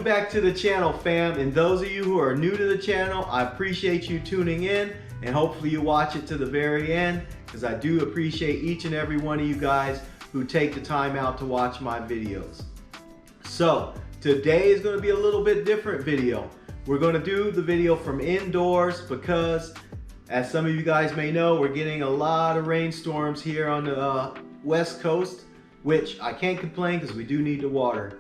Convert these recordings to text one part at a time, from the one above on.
back to the channel, fam, and those of you who are new to the channel, I appreciate you tuning in, and hopefully you watch it to the very end, because I do appreciate each and every one of you guys who take the time out to watch my videos. So today is going to be a little bit different video. We're going to do the video from indoors because, as some of you guys may know, we're getting a lot of rainstorms here on the West Coast, which I can't complain because we do need the water.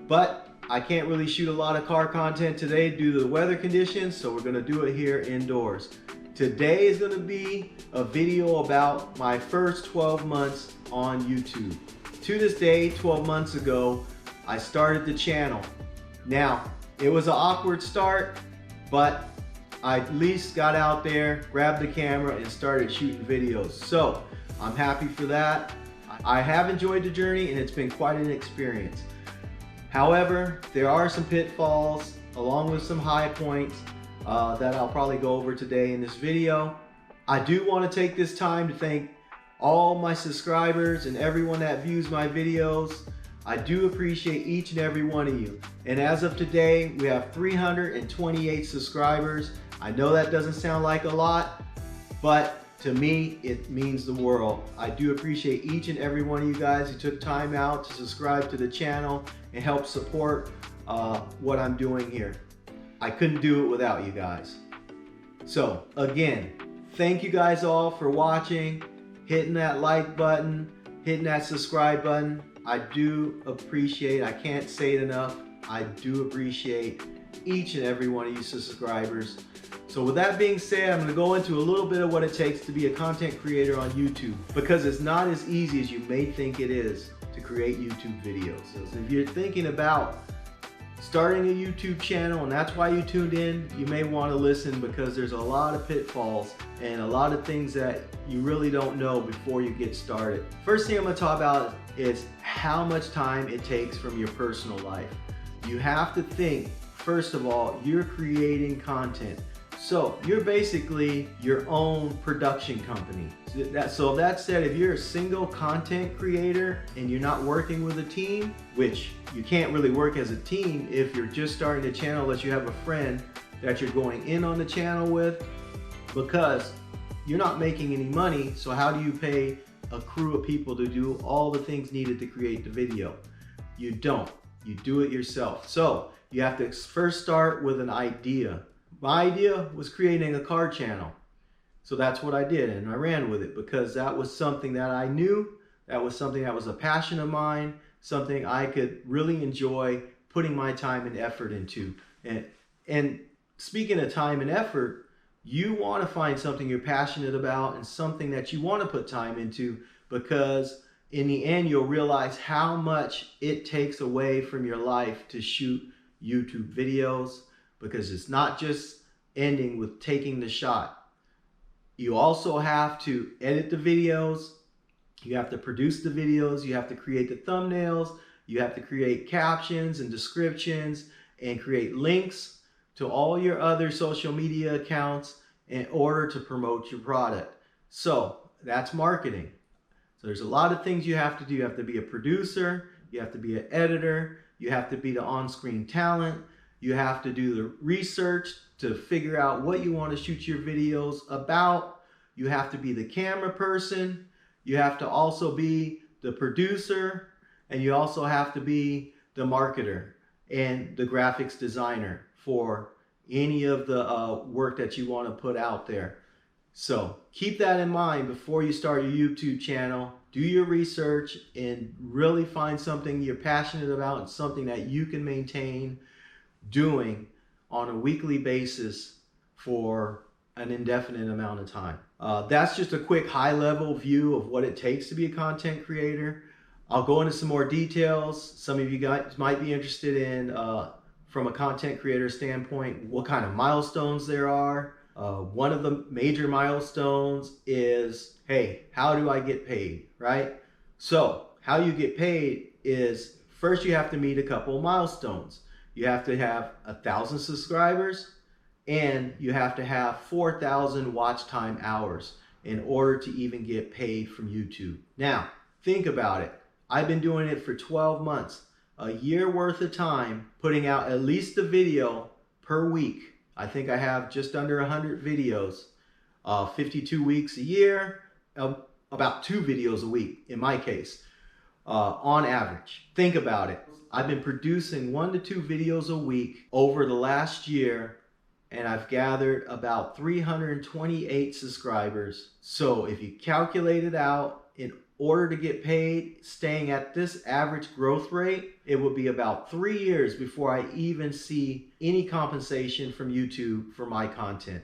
But I can't really shoot a lot of car content today due to the weather conditions, so we're going to do it here indoors. Today is going to be a video about my first 12 months on YouTube. To this day, 12 months ago, I started the channel. Now, it was an awkward start, but I at least got out there, grabbed the camera, and started shooting videos. So I'm happy for that. I have enjoyed the journey, and it's been quite an experience. However, there are some pitfalls along with some high points that I'll probably go over today in this video. I do want to take this time to thank all my subscribers and everyone that views my videos. I do appreciate each and every one of you. And as of today, we have 328 subscribers. I know that doesn't sound like a lot, but to me, it means the world. I do appreciate each and every one of you guys who took time out to subscribe to the channel and help support what I'm doing here. I couldn't do it without you guys. So again, thank you guys all for watching, hitting that like button, hitting that subscribe button. I do appreciate, I can't say it enough, I do appreciate each and every one of you subscribers. So with that being said, I'm going to go into a little bit of what it takes to be a content creator on YouTube, because it's not as easy as you may think it is to create YouTube videos. So if you're thinking about starting a YouTube channel and that's why you tuned in, you may want to listen, because there's a lot of pitfalls and a lot of things that you really don't know before you get started. First thing I'm going to talk about is how much time it takes from your personal life. You have to think, first of all, you're creating content. So you're basically your own production company. So that said, if you're a single content creator and you're not working with a team, which you can't really work as a team if you're just starting the channel unless you have a friend that you're going in on the channel with, because you're not making any money. So how do you pay a crew of people to do all the things needed to create the video? You don't. You do it yourself. So you have to first start with an idea. My idea was creating a car channel. So that's what I did, and I ran with it because that was something that I knew, that was something that was a passion of mine, something I could really enjoy putting my time and effort into. And speaking of time and effort, you want to find something you're passionate about and something that you want to put time into, because in the end you'll realize how much it takes away from your life to shoot YouTube videos, because it's not just ending with taking the shot. You also have to edit the videos, you have to produce the videos, you have to create the thumbnails, you have to create captions and descriptions and create links to all your other social media accounts in order to promote your product. So that's marketing. So there's a lot of things you have to do. You have to be a producer, you have to be an editor, you have to be the on-screen talent, you have to do the research to figure out what you want to shoot your videos about. You have to be the camera person. You have to also be the producer, and you also have to be the marketer and the graphics designer for any of the work that you want to put out there. So keep that in mind before you start your YouTube channel. Do your research and really find something you're passionate about and something that you can maintain doing on a weekly basis for an indefinite amount of time. That's just a quick high-level view of what it takes to be a content creator. I'll go into some more details. Some of you guys might be interested in, from a content creator standpoint, what kind of milestones there are. One of the major milestones is, hey, how do I get paid, right? So how you get paid is, first you have to meet a couple of milestones. You have to have 1,000 subscribers, and you have to have 4,000 watch time hours in order to even get paid from YouTube. Now, think about it. I've been doing it for 12 months. a year worth of time putting out at least a video per week. I think I have just under 100 videos, 52 weeks a year, about 2 videos a week in my case, on average. Think about it. I've been producing 1 to 2 videos a week over the last year, and I've gathered about 328 subscribers. So if you calculate it out, in order to get paid, staying at this average growth rate, it would be about 3 years before I even see any compensation from YouTube for my content.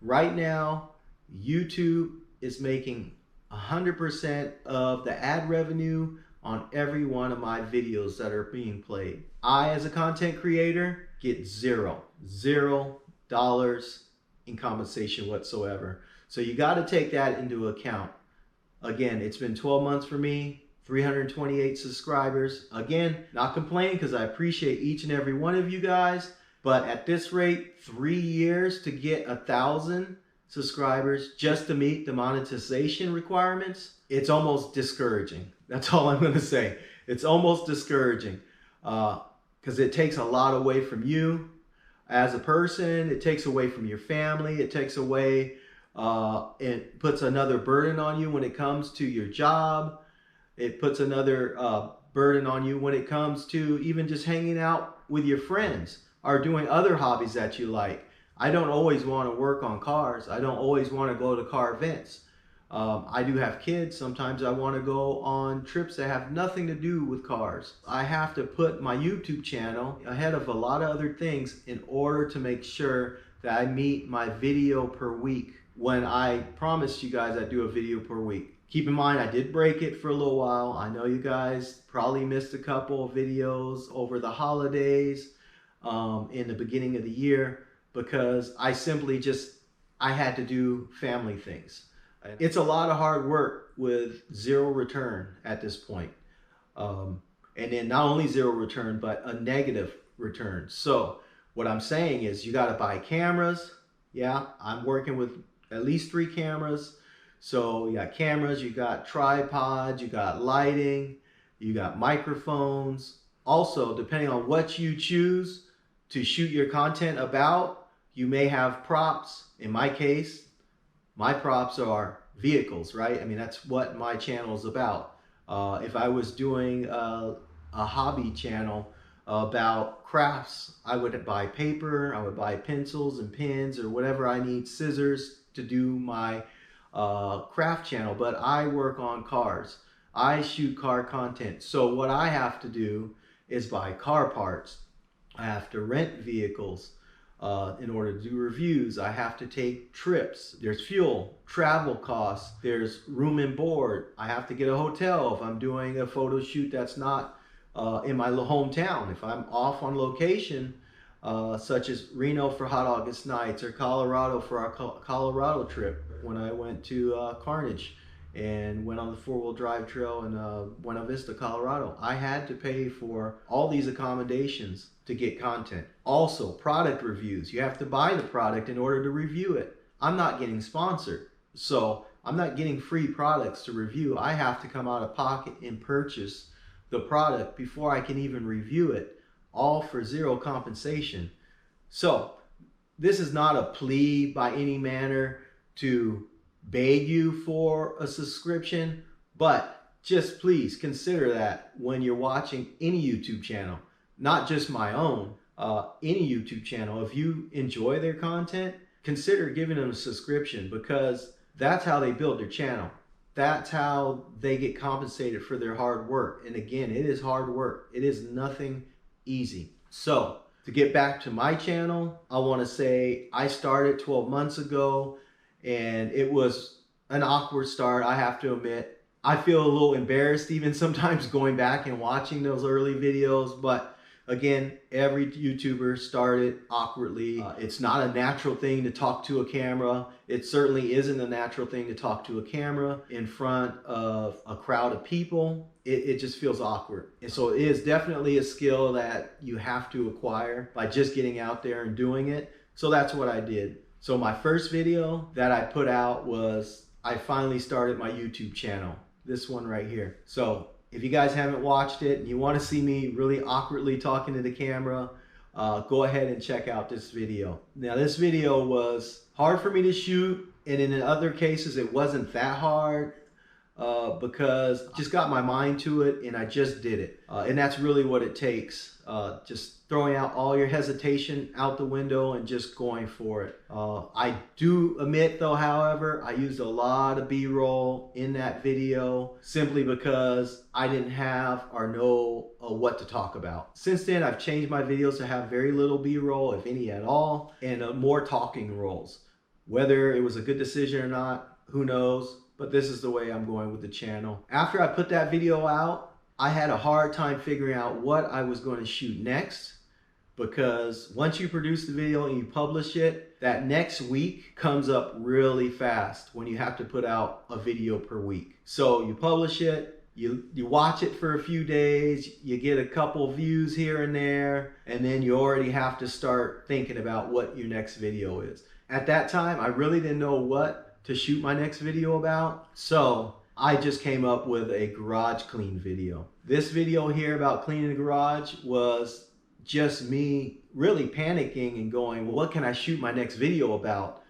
Right now, YouTube is making 100% of the ad revenue on every one of my videos that are being played. I, as a content creator, get $0 in compensation whatsoever. So you got to take that into account. Again, it's been 12 months for me, 328 subscribers. Again, not complaining because I appreciate each and every one of you guys. But at this rate, 3 years to get 1,000 subscribers just to meet the monetization requirements, it's almost discouraging. That's all I'm going to say. It's almost discouraging because it takes a lot away from you as a person. It takes away from your family. It takes away, it puts another burden on you when it comes to your job. It puts another burden on you when it comes to even just hanging out with your friends or doing other hobbies that you like. I don't always want to work on cars. I don't always want to go to car events. I do have kids. Sometimes I want to go on trips that have nothing to do with cars. I have to put my YouTube channel ahead of a lot of other things in order to make sure that I meet my video per week when I promised you guys I'd do a video per week. Keep in mind, I did break it for a little while. I know you guys probably missed a couple of videos over the holidays in the beginning of the year because I simply I had to do family things. It's a lot of hard work with 0 return at this point. And then not only 0 return, but a negative return. So what I'm saying is you got to buy cameras. Yeah, I'm working with at least 3 cameras. So you got cameras, you got tripods, you got lighting, you got microphones. Also, depending on what you choose to shoot your content about, you may have props. In my case, my props are vehicles, right? I mean, that's what my channel is about. If I was doing a hobby channel about crafts, I would buy paper, I would buy pencils and pens or whatever I need, scissors to do my craft channel. But I work on cars. I shoot car content. So what I have to do is buy car parts. I have to rent vehicles. In order to do reviews, I have to take trips. There's fuel, travel costs, there's room and board. I have to get a hotel if I'm doing a photo shoot that's not in my hometown. If I'm off on location, such as Reno for Hot August Nights or Colorado for our Colorado trip, when I went to Carnage and went on the 4-wheel drive trail in Buena Vista, Colorado, I had to pay for all these accommodations to get content. Also, product reviews. You have to buy the product in order to review it. I'm not getting sponsored, so I'm not getting free products to review. I have to come out of pocket and purchase the product before I can even review it, all for 0 compensation. So this is not a plea by any manner to beg you for a subscription, but just please consider that when you're watching any YouTube channel, not just my own, any YouTube channel. If you enjoy their content, consider giving them a subscription because that's how they build their channel. That's how they get compensated for their hard work. And again, it is hard work. It is nothing easy. So to get back to my channel, I want to say I started 12 months ago and it was an awkward start, I have to admit. I feel a little embarrassed even sometimes going back and watching those early videos, but again, every YouTuber started awkwardly. It's not a natural thing to talk to a camera. It certainly isn't a natural thing to talk to a camera in front of a crowd of people. It just feels awkward. And so it is definitely a skill that you have to acquire by just getting out there and doing it. So that's what I did. So my first video that I put out was I finally started my YouTube channel. This one right here. So if you guys haven't watched it and you want to see me really awkwardly talking to the camera, go ahead and check out this video. Now this video was hard for me to shoot, and in other cases it wasn't that hard because I just got my mind to it and I just did it. And that's really what it takes. Just throwing out all your hesitation out the window and just going for it. I do admit though, however, I used a lot of B-roll in that video simply because I didn't have or know what to talk about. Since then, I've changed my videos to have very little B-roll, if any at all, and more talking rolls. Whether it was a good decision or not, who knows? But this is the way I'm going with the channel. After I put that video out, I had a hard time figuring out what I was going to shoot next, because once you produce the video and you publish it, that next week comes up really fast when you have to put out a video per week. So you publish it, you watch it for a few days, you get a couple views here and there, and then you already have to start thinking about what your next video is. At that time, I really didn't know what to shoot my next video about, so I just came up with a garage clean video. This video here about cleaning the garage was just me really panicking and going, well, what can I shoot my next video about?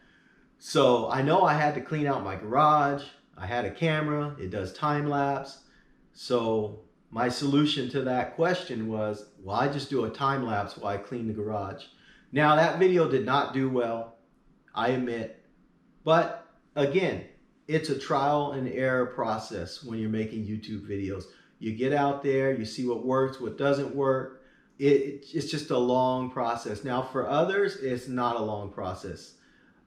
So I know I had to clean out my garage. I had a camera, it does time lapse. So my solution to that question was, well, I just do a time lapse while I clean the garage. Now that video did not do well, I admit, but again, it's a trial and error process when you're making YouTube videos. You get out there, you see what works, what doesn't work. It's just a long process. Now for others, it's not a long process.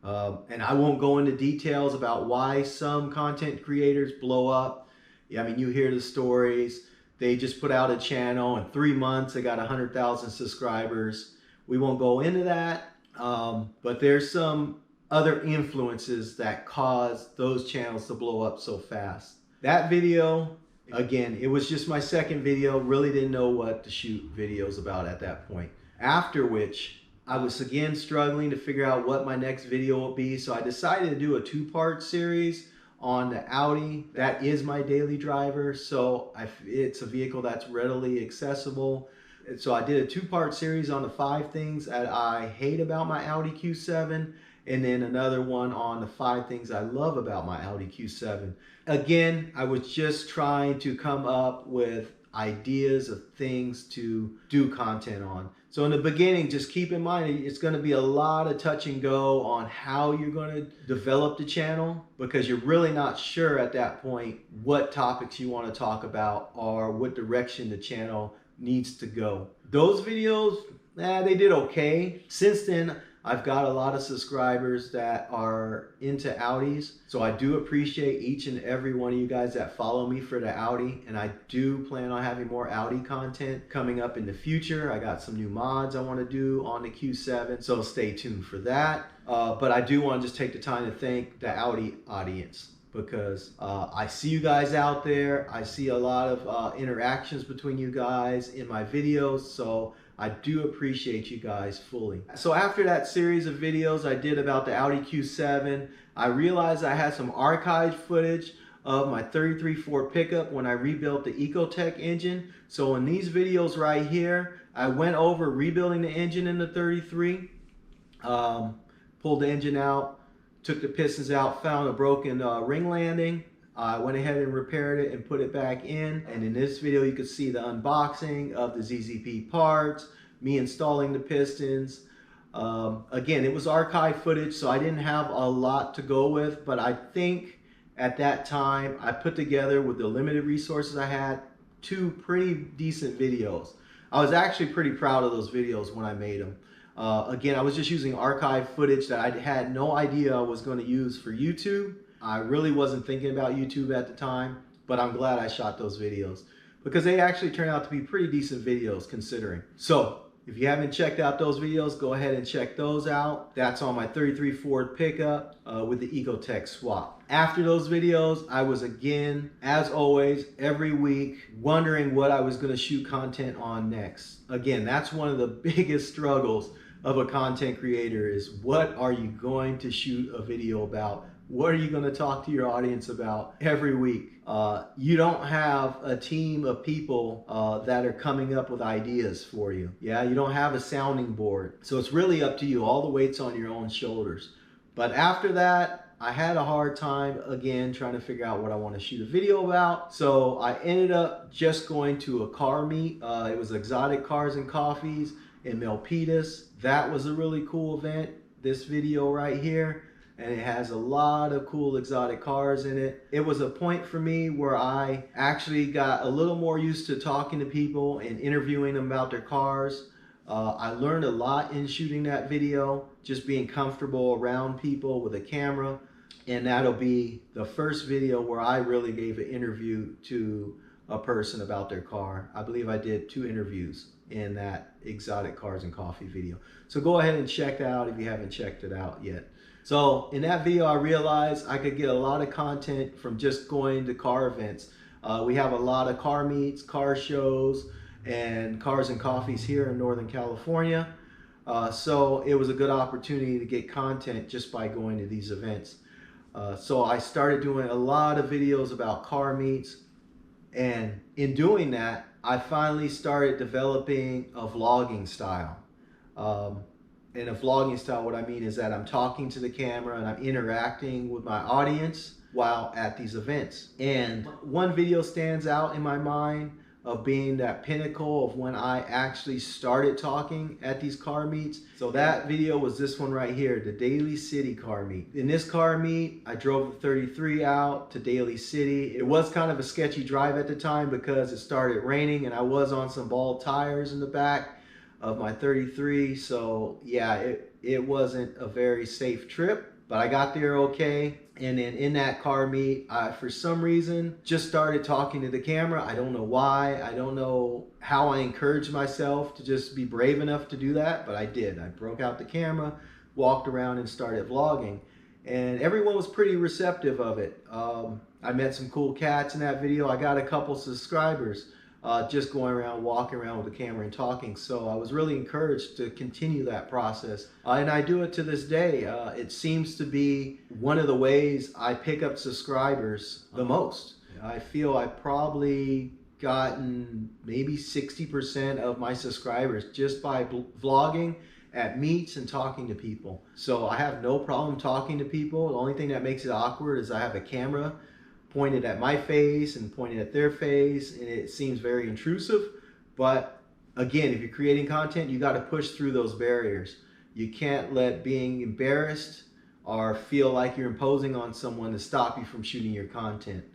And I won't go into details about why some content creators blow up. I mean, you hear the stories. They just put out a channel in 3 months, they got 100,000 subscribers. We won't go into that, but there's some other influences that cause those channels to blow up so fast. That video, again, it was just my second video, really didn't know what to shoot videos about at that point. After which, I was again struggling to figure out what my next video would be, so I decided to do a two-part series on the Audi. That is my daily driver, so it's a vehicle that's readily accessible. And so I did a two-part series on the 5 things that I hate about my Audi Q7, and then another one on the 5 things I love about my Audi Q7. Again, I was just trying to come up with ideas of things to do content on. So in the beginning, just keep in mind, it's going to be a lot of touch and go on how you're going to develop the channel, because you're really not sure at that point what topics you want to talk about or what direction the channel needs to go. Those videos, they did okay. Since then, I've got a lot of subscribers that are into Audis, so I do appreciate each and every one of you guys that follow me for the Audi, and I do plan on having more Audi content coming up in the future. I got some new mods I want to do on the Q7, so stay tuned for that. But I do want to just take the time to thank the Audi audience, because I see you guys out there. I see a lot of interactions between you guys in my videos, so I do appreciate you guys fully. So after that series of videos I did about the Audi Q7, I realized I had some archived footage of my 33 Ford pickup when I rebuilt the Ecotec engine. So in these videos right here, I went over rebuilding the engine in the 33, pulled the engine out, took the pistons out, found a broken ring landing. I went ahead and repaired it and put it back in. And in this video, you can see the unboxing of the ZZP parts, me installing the pistons. Again, it was archive footage, so I didn't have a lot to go with, but I think at that time, I put together, with the limited resources I had, 2 pretty decent videos. I was actually pretty proud of those videos when I made them. Again, I was just using archive footage that I had no idea I was going to use for YouTube. I really wasn't thinking about YouTube at the time, but I'm glad I shot those videos, because they actually turned out to be pretty decent videos considering. So if you haven't checked out those videos, go ahead and check those out. That's on my 33 Ford pickup with the Ecotec swap. After those videos, I was again, as always, every week wondering what I was going to shoot content on next. Again, that's one of the biggest struggles of a content creator, is what are you going to shoot a video about What are you going to talk to your audience about every week? You don't have a team of people that are coming up with ideas for you. Yeah, you don't have a sounding board. So it's really up to you. All the weight's on your own shoulders. But after that, I had a hard time again trying to figure out what I want to shoot a video about. So I ended up just going to a car meet. It was Exotic Cars and Coffees in Milpitas. That was a really cool event. This video right here. And it has a lot of cool exotic cars in it. It was a point for me where I actually got a little more used to talking to people and interviewing them about their cars. I learned a lot in shooting that video, just being comfortable around people with a camera. And that'll be the first video where I really gave an interview to a person about their car. I believe I did 2 interviews in that Exotic Cars and Coffee video. So go ahead and check that out if you haven't checked it out yet. So in that video, I realized I could get a lot of content from just going to car events. We have a lot of car meets, car shows, and cars and coffees here in Northern California. So it was a good opportunity to get content just by going to these events. So I started doing a lot of videos about car meets, and in doing that, I finally started developing a vlogging style. In a vlogging style, what I mean is that I'm talking to the camera and I'm interacting with my audience while at these events. And one video stands out in my mind of being that pinnacle of when I actually started talking at these car meets. So that video was this one right here, the Daly City car meet. In this car meet, I drove the 33 out to Daly City. It was kind of a sketchy drive at the time because it started raining and I was on some bald tires in the back of my 33. So yeah, it wasn't a very safe trip, but I got there okay. And then in that car meet, I, for some reason, just started talking to the camera. I don't know why. I don't know how I encouraged myself to just be brave enough to do that, but I did. I broke out the camera, walked around and started vlogging. And everyone was pretty receptive of it. I met some cool cats in that video. I got a couple subscribers just going around, walking around with the camera and talking. So I was really encouraged to continue that process. And I do it to this day. It seems to be one of the ways I pick up subscribers the most. I feel I probably gotten maybe 60% of my subscribers just by vlogging at meets and talking to people. So I have no problem talking to people. The only thing that makes it awkward is I have a camera pointed at my face and pointed at their face, and it seems very intrusive. But again, if you're creating content, you got to push through those barriers. You can't let being embarrassed or feel like you're imposing on someone to stop you from shooting your content.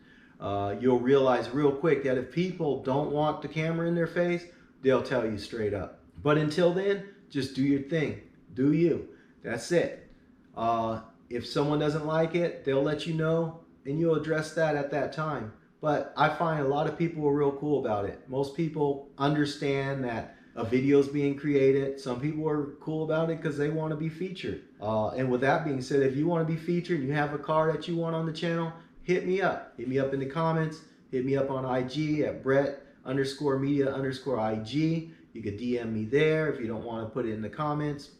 You'll realize real quick that if people don't want the camera in their face, they'll tell you straight up. But until then, just do your thing. Do you. That's it. If someone doesn't like it, they'll let you know, and you'll address that at that time. But I find a lot of people are real cool about it. Most people understand that a video is being created. Some people are cool about it because they want to be featured. And with that being said, if you want to be featured and you have a car that you want on the channel, hit me up. Hit me up in the comments. Hit me up on IG at Brett_media_IG. You could DM me there if you don't want to put it in the comments.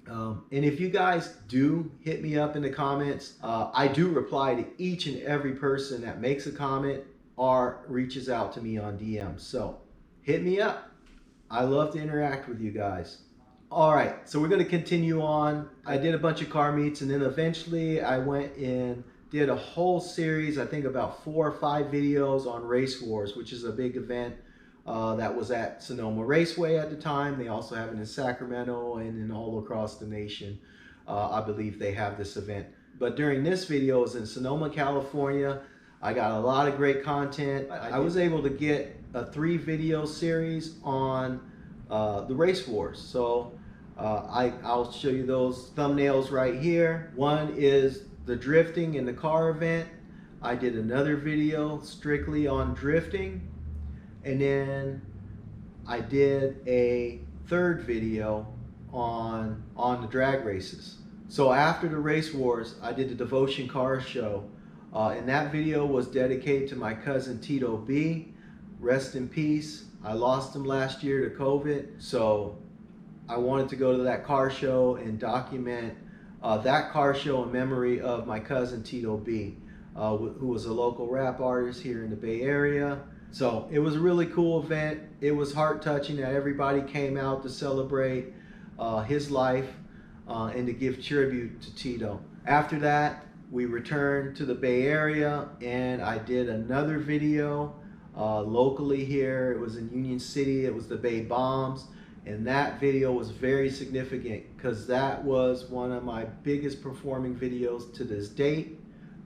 And if you guys do hit me up in the comments, I do reply to each and every person that makes a comment or reaches out to me on DM. So hit me up. I love to interact with you guys. All right, so we're going to continue on. I did a bunch of car meets, and then eventually I went and did a whole series, I think about 4 or 5 videos on Race Wars, which is a big event that was at Sonoma Raceway at the time. They also have it in Sacramento and in all across the nation. I believe they have this event. But during this video, it was in Sonoma, California. I got a lot of great content. I was able to get a 3-video series on the Race Wars. So I'll show you those thumbnails right here. One is the drifting in the car event. I did another video strictly on drifting. And then I did a 3rd video on the drag races. So after the Race Wars, I did the Devotion Car Show. And that video was dedicated to my cousin Tito B. Rest in peace. I lost him last year to COVID. So I wanted to go to that car show and document that car show in memory of my cousin Tito B, who was a local rap artist here in the Bay Area. So it was a really cool event. It was heart touching that everybody came out to celebrate his life and to give tribute to Tito. After that, we returned to the Bay Area and I did another video locally here. It was in Union City. It was the Bay Bombs. And that video was very significant because that was one of my biggest performing videos to this date.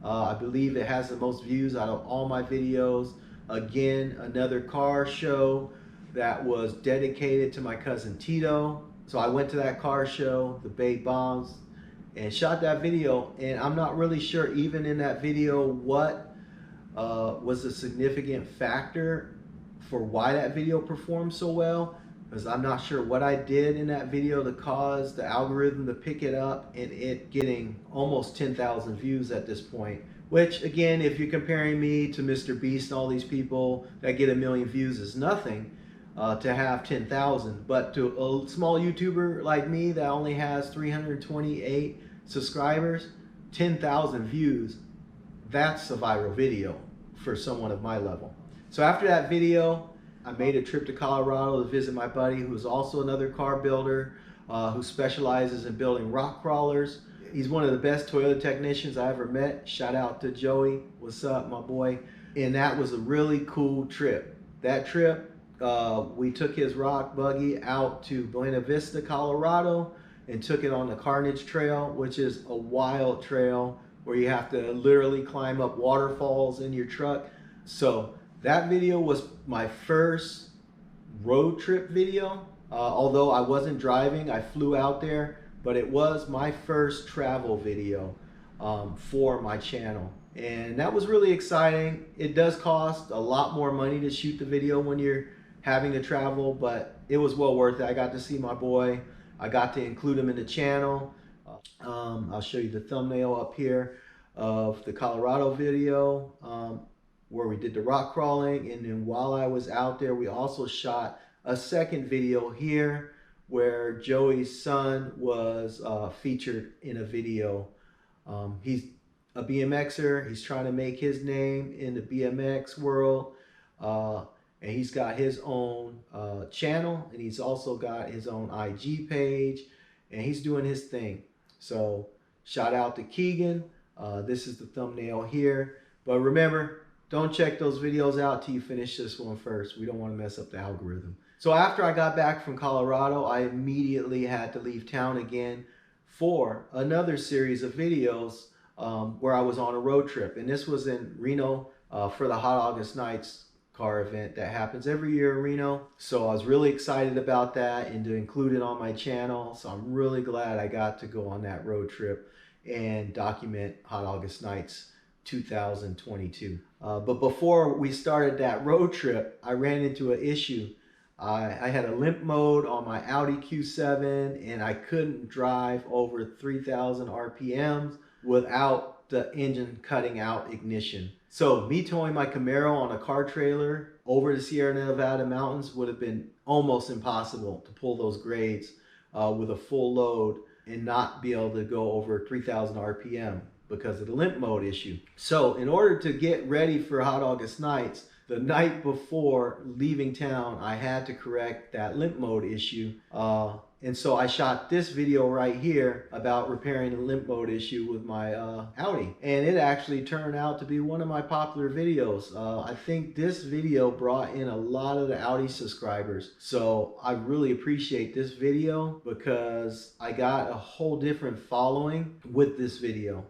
I believe it has the most views out of all my videos. Again, another car show that was dedicated to my cousin Tito. So I went to that car show, the Bay Bombs, and shot that video. And I'm not really sure even in that video what was a significant factor for why that video performed so well, because I'm not sure what I did in that video to cause the algorithm to pick it up and it getting almost 10,000 views at this point. Which again, if you're comparing me to Mr. Beast and all these people that get 1 million views is nothing to have 10,000. But to a small YouTuber like me that only has 328 subscribers, 10,000 views, that's a viral video for someone of my level. So after that video, I made a trip to Colorado to visit my buddy who is also another car builder who specializes in building rock crawlers. He's one of the best Toyota technicians I ever met. Shout out to Joey. What's up, my boy? And that was a really cool trip. That trip, we took his rock buggy out to Buena Vista, Colorado, and took it on the Carnage Trail, which is a wild trail where you have to literally climb up waterfalls in your truck. So that video was my first road trip video. Although I wasn't driving, I flew out there, but it was my first travel video for my channel. And that was really exciting. It does cost a lot more money to shoot the video when you're having to travel, but it was well worth it. I got to see my boy. I got to include him in the channel. I'll show you the thumbnail up here of the Colorado video where we did the rock crawling. And then while I was out there, we also shot a second video here where Joey's son was featured in a video. He's a BMXer. He's trying to make his name in the BMX world. And he's got his own channel, and he's also got his own IG page, and he's doing his thing. So shout out to Keegan. This is the thumbnail here. But remember, don't check those videos out till you finish this one first. We don't want to mess up the algorithm. So after I got back from Colorado, I immediately had to leave town again for another series of videos where I was on a road trip. And this was in Reno for the Hot August Nights car event that happens every year in Reno. So I was really excited about that and to include it on my channel. So I'm really glad I got to go on that road trip and document Hot August Nights 2022. But before we started that road trip, I ran into an issue. I had a limp mode on my Audi Q7 and I couldn't drive over 3,000 RPMs without the engine cutting out ignition. So me towing my Camaro on a car trailer over the Sierra Nevada mountains would have been almost impossible to pull those grades with a full load and not be able to go over 3,000 RPM because of the limp mode issue. So in order to get ready for Hot August Nights, the night before leaving town, I had to correct that limp mode issue. And so I shot this video right here about repairing the limp mode issue with my Audi. And it actually turned out to be one of my popular videos. I think this video brought in a lot of the Audi subscribers. So I really appreciate this video because I got a whole different following with this video.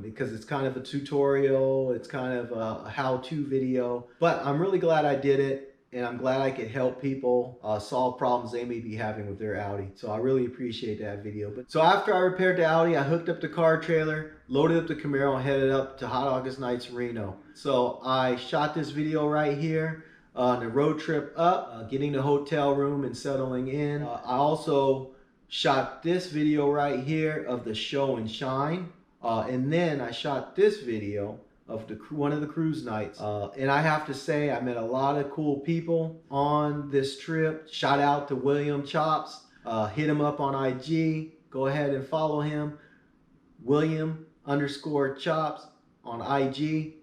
Because it's kind of a tutorial, it's kind of a how-to video. But I'm really glad I did it. And I'm glad I could help people solve problems they may be having with their Audi. So I really appreciate that video. So after I repaired the Audi, I hooked up the car trailer, loaded up the Camaro, and headed up to Hot August Nights Reno. So I shot this video right here on the road trip up, getting the hotel room and settling in. I also shot this video right here of the show and shine. And then I shot this video of one of the cruise nights. And I have to say, I met a lot of cool people on this trip. Shout out to William Chops. Hit him up on IG. Go ahead and follow him. William_chops on IG.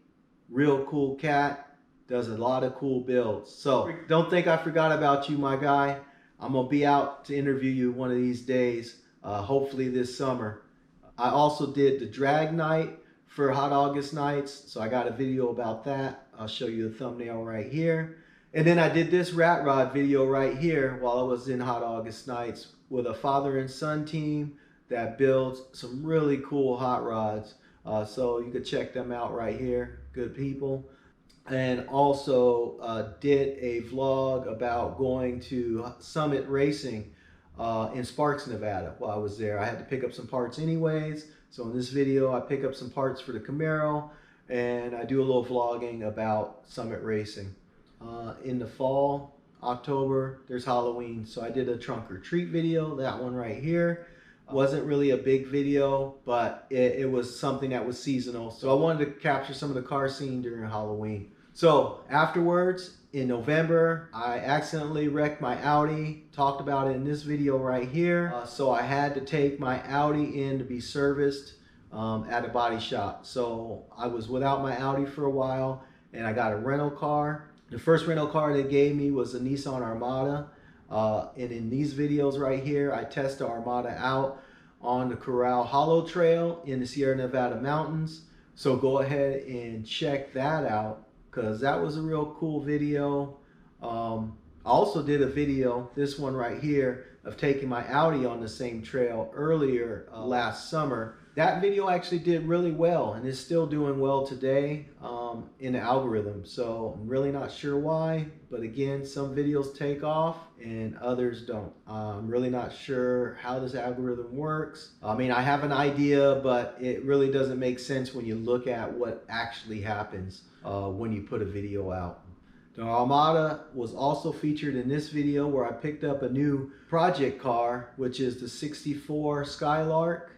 Real cool cat. Does a lot of cool builds. So don't think I forgot about you, my guy. I'm going to be out to interview you one of these days, hopefully this summer. I also did the drag night for Hot August Nights, so I got a video about that. I'll show you the thumbnail right here. And then I did this rat rod video right here while I was in Hot August Nights with a father and son team that builds some really cool hot rods. So you could check them out right here. Good people. And also did a vlog about going to Summit Racing in Sparks, Nevada while I was there. I had to pick up some parts anyways. So in this video, I pick up some parts for the Camaro and I do a little vlogging about Summit Racing. In the fall, October, there's Halloween. So I did a trunk or treat video, that one right here. Wasn't really a big video, but it was something that was seasonal. So I wanted to capture some of the car scene during Halloween. So afterwards, in November, I accidentally wrecked my Audi. Talked about it in this video right here. So I had to take my Audi in to be serviced at a body shop. So I was without my Audi for a while and I got a rental car. The first rental car they gave me was a Nissan Armada. And in these videos right here, I test the Armada out on the Corral Hollow Trail in the Sierra Nevada mountains. So go ahead and check that out because that was a real cool video. I also did a video, this one right here, of taking my Audi on the same trail earlier last summer. That video actually did really well and is still doing well today in the algorithm. So I'm really not sure why, but again, some videos take off and others don't. I'm really not sure how this algorithm works. I mean, I have an idea, but it really doesn't make sense when you look at what actually happens when you put a video out. The Armada was also featured in this video where I picked up a new project car, which is the 64 Skylark.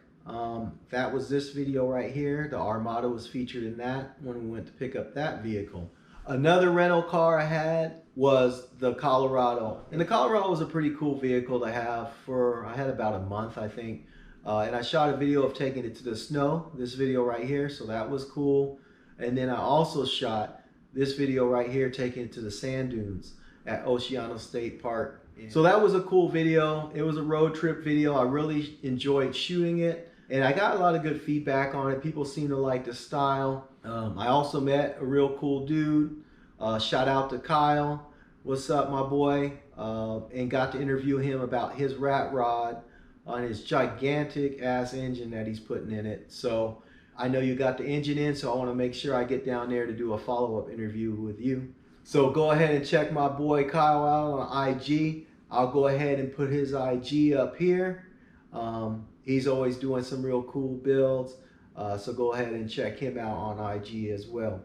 That was this video right here. The Armada was featured in that when we went to pick up that vehicle. Another rental car I had was the Colorado. And the Colorado was a pretty cool vehicle to have for, I had about a month, I think. And I shot a video of taking it to the snow, this video right here, so that was cool. And then I also shot this video right here taking it to the sand dunes at Oceano State Park. So that was a cool video. It was a road trip video. I really enjoyed shooting it. And I got a lot of good feedback on it. People seem to like the style. I also met a real cool dude. Shout out to Kyle. What's up, my boy? And got to interview him about his rat rod on his gigantic ass engine that he's putting in it. So I know you got the engine in, so I want to make sure I get down there to do a follow-up interview with you. So go ahead and check my boy Kyle out on IG. I'll go ahead and put his IG up here. He's always doing some real cool builds. So go ahead and check him out on IG as well.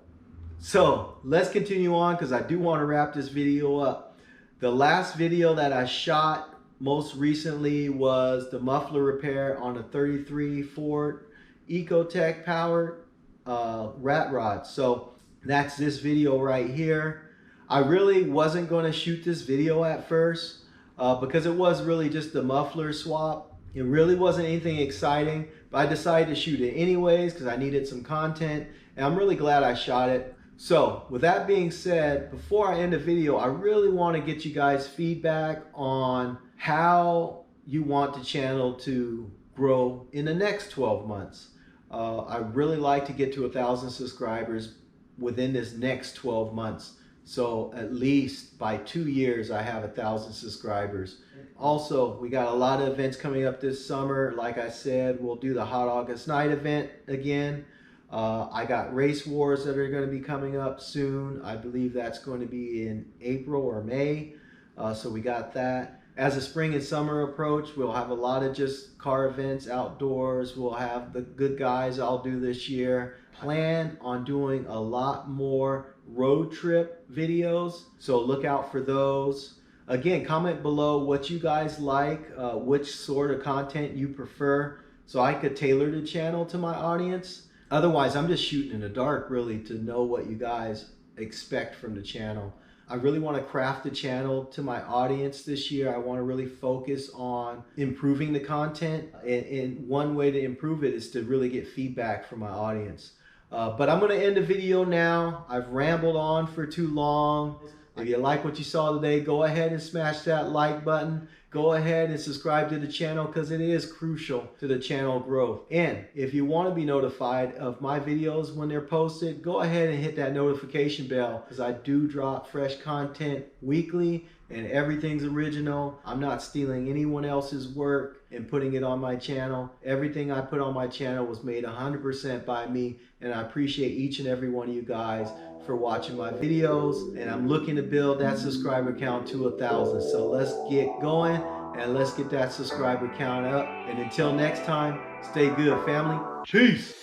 So let's continue on because I do want to wrap this video up. The last video that I shot most recently was the muffler repair on a 33 Ford Ecotec powered rat rod. So that's this video right here. I really wasn't going to shoot this video at first because it was really just the muffler swap. It really wasn't anything exciting, but I decided to shoot it anyways because I needed some content, and I'm really glad I shot it. So with that being said, before I end the video, I really want to get you guys feedback on how you want the channel to grow in the next 12 months. I really like to get to 1,000 subscribers within this next 12 months. So at least by 2 years, I have 1,000 subscribers. Also, we got a lot of events coming up this summer. Like I said, we'll do the Hot August Night event again. I got Race Wars that are going to be coming up soon. I believe that's going to be in April or May. So we got that. As the spring and summer approach, we'll have a lot of just car events outdoors. We'll have the good guys I'll do this year. Plan on doing a lot more road trip videos, so look out for those. Again, comment below what you guys like, which sort of content you prefer, so I could tailor the channel to my audience. Otherwise, I'm just shooting in the dark really to know what you guys expect from the channel. I really want to craft the channel to my audience this year. I want to really focus on improving the content. And one way to improve it is to really get feedback from my audience. But I'm going to end the video now. I've rambled on for too long. If you like what you saw today, go ahead and smash that like button. Go ahead and subscribe to the channel because it is crucial to the channel growth. And if you want to be notified of my videos when they're posted, go ahead and hit that notification bell because I do drop fresh content weekly and everything's original. I'm not stealing anyone else's work and putting it on my channel. Everything I put on my channel was made 100% by me, and I appreciate each and every one of you guys for watching my videos, and I'm looking to build that subscriber count to 1,000. So let's get going and let's get that subscriber count up. And until next time, stay good, family. Peace.